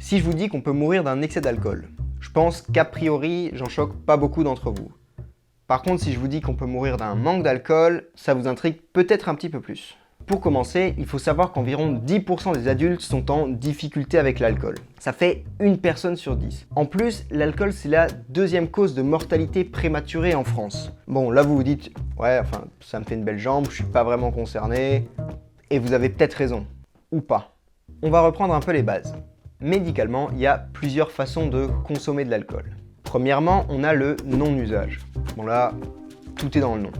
Si je vous dis qu'on peut mourir d'un excès d'alcool, je pense qu'a priori, j'en choque pas beaucoup d'entre vous. Par contre, si je vous dis qu'on peut mourir d'un manque d'alcool, ça vous intrigue peut-être un petit peu plus. Pour commencer, il faut savoir qu'environ 10% des adultes sont en difficulté avec l'alcool. Ça fait une personne sur 10. En plus, l'alcool c'est la deuxième cause de mortalité prématurée en France. Bon, là vous vous dites, ouais, enfin, ça me fait une belle jambe, je suis pas vraiment concerné. Et vous avez peut-être raison. Ou pas. On va reprendre un peu les bases. Médicalement, il y a plusieurs façons de consommer de l'alcool. Premièrement, on a le non-usage. Bon là, tout est dans le nom.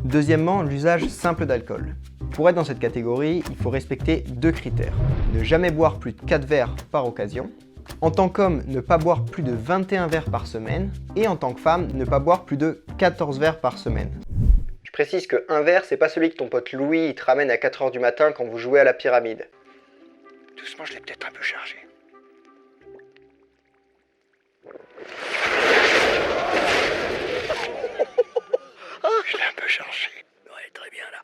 Deuxièmement, l'usage simple d'alcool. Pour être dans cette catégorie, il faut respecter deux critères. Ne jamais boire plus de 4 verres par occasion. En tant qu'homme, ne pas boire plus de 21 verres par semaine. Et en tant que femme, ne pas boire plus de 14 verres par semaine. Je précise que un verre, c'est pas celui que ton pote Louis il te ramène à 4 h du matin quand vous jouez à la pyramide. Doucement, je l'ai peut-être un peu chargé. Je l'ai un peu chargé. Ouais, très bien là.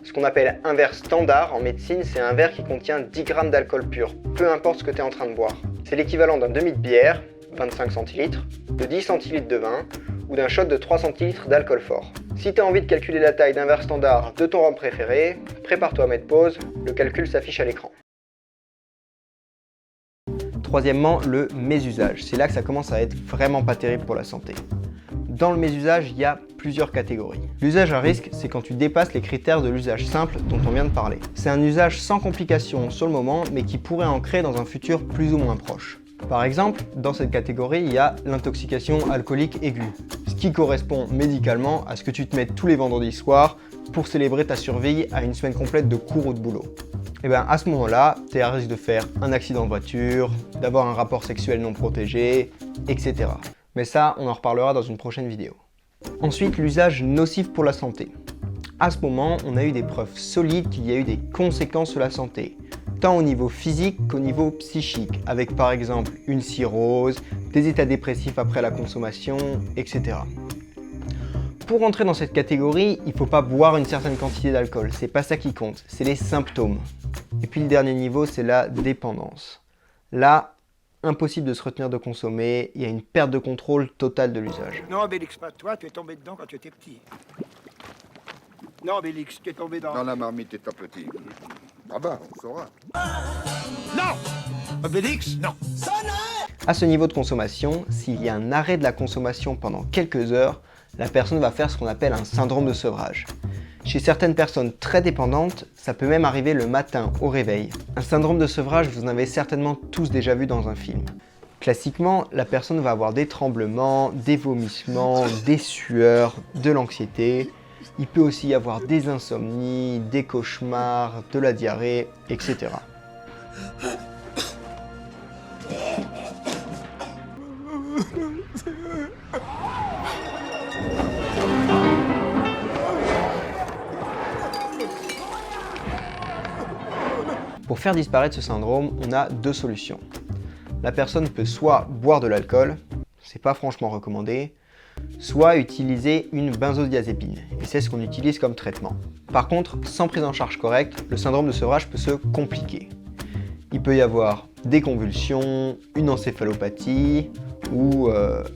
Ce qu'on appelle un verre standard en médecine, c'est un verre qui contient 10 grammes d'alcool pur, peu importe ce que tu es en train de boire. C'est l'équivalent d'un demi de bière, 25 centilitres, de 10 centilitres de vin ou d'un shot de 3 centilitres d'alcool fort. Si tu as envie de calculer la taille d'un verre standard de ton rhum préféré, prépare-toi à mettre pause, le calcul s'affiche à l'écran. Troisièmement, le mésusage. C'est là que ça commence à être vraiment pas terrible pour la santé. Dans le mésusage, il y a plusieurs catégories. L'usage à risque, c'est quand tu dépasses les critères de l'usage simple dont on vient de parler. C'est un usage sans complications sur le moment, mais qui pourrait en créer dans un futur plus ou moins proche. Par exemple, dans cette catégorie, il y a l'intoxication alcoolique aiguë, ce qui correspond médicalement à ce que tu te mets tous les vendredis soirs pour célébrer ta survie à une semaine complète de cours ou de boulot. Et bien à ce moment-là, tu es à risque de faire un accident de voiture, d'avoir un rapport sexuel non protégé, etc. Mais ça, on en reparlera dans une prochaine vidéo. Ensuite, l'usage nocif pour la santé. À ce moment, on a eu des preuves solides qu'il y a eu des conséquences sur la santé, tant au niveau physique qu'au niveau psychique, avec par exemple une cirrhose, des états dépressifs après la consommation, etc. Pour rentrer dans cette catégorie, il ne faut pas boire une certaine quantité d'alcool, c'est pas ça qui compte, c'est les symptômes. Et puis le dernier niveau, c'est la dépendance. Là, impossible de se retenir de consommer, il y a une perte de contrôle totale de l'usage. Non, Bélix, pas toi, tu es tombé dedans quand tu étais petit. Non, Bélix, tu es tombé dans la marmite étant petit. Ah bah, on saura. Non Bélix, non. À ce niveau de consommation, s'il y a un arrêt de la consommation pendant quelques heures, la personne va faire ce qu'on appelle un syndrome de sevrage. Chez certaines personnes très dépendantes, ça peut même arriver le matin au réveil. Un syndrome de sevrage, vous en avez certainement tous déjà vu dans un film. Classiquement, la personne va avoir des tremblements, des vomissements, des sueurs, de l'anxiété. Il peut aussi y avoir des insomnies, des cauchemars, de la diarrhée, etc. Pour faire disparaître ce syndrome, on a deux solutions. La personne peut soit boire de l'alcool, c'est pas franchement recommandé, soit utiliser une benzodiazépine, et c'est ce qu'on utilise comme traitement. Par contre, sans prise en charge correcte, le syndrome de sevrage peut se compliquer. Il peut y avoir des convulsions, une encéphalopathie ou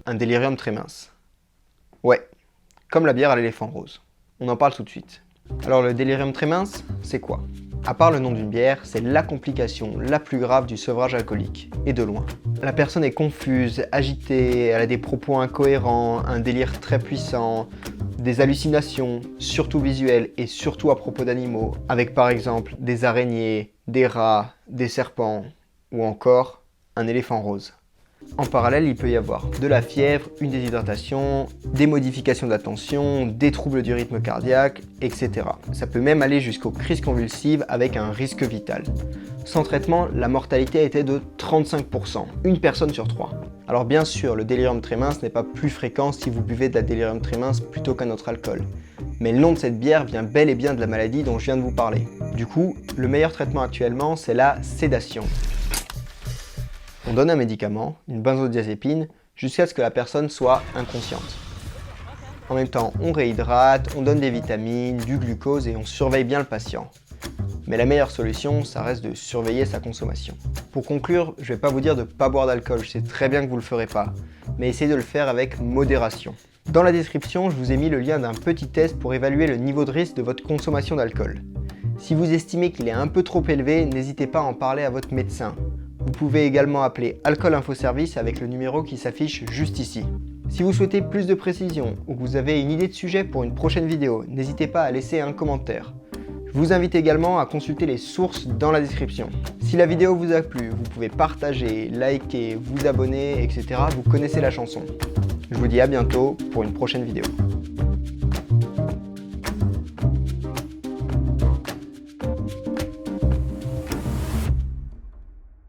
un délirium très mince. Ouais, comme la bière à l'éléphant rose. On en parle tout de suite. Alors le délirium très mince, c'est quoi ? À part le nom d'une bière, c'est la complication la plus grave du sevrage alcoolique, et de loin. La personne est confuse, agitée, elle a des propos incohérents, un délire très puissant, des hallucinations, surtout visuelles et surtout à propos d'animaux, avec par exemple des araignées, des rats, des serpents, ou encore un éléphant rose. En parallèle, il peut y avoir de la fièvre, une déshydratation, des modifications d'attention, des troubles du rythme cardiaque, etc. Ça peut même aller jusqu'aux crises convulsives avec un risque vital. Sans traitement, la mortalité était de 35%, une personne sur 3. Alors bien sûr, le délirium très mince n'est pas plus fréquent si vous buvez de la délirium très mince plutôt qu'un autre alcool. Mais le nom de cette bière vient bel et bien de la maladie dont je viens de vous parler. Du coup, le meilleur traitement actuellement, c'est la sédation. On donne un médicament, une benzodiazépine, jusqu'à ce que la personne soit inconsciente. En même temps, on réhydrate, on donne des vitamines, du glucose et on surveille bien le patient. Mais la meilleure solution, ça reste de surveiller sa consommation. Pour conclure, je vais pas vous dire de ne pas boire d'alcool, je sais très bien que vous le ferez pas, mais essayez de le faire avec modération. Dans la description, je vous ai mis le lien d'un petit test pour évaluer le niveau de risque de votre consommation d'alcool. Si vous estimez qu'il est un peu trop élevé, n'hésitez pas à en parler à votre médecin. Vous pouvez également appeler Alcool Info Service avec le numéro qui s'affiche juste ici. Si vous souhaitez plus de précision ou que vous avez une idée de sujet pour une prochaine vidéo, n'hésitez pas à laisser un commentaire. Je vous invite également à consulter les sources dans la description. Si la vidéo vous a plu, vous pouvez partager, liker, vous abonner, etc. Vous connaissez la chanson. Je vous dis à bientôt pour une prochaine vidéo.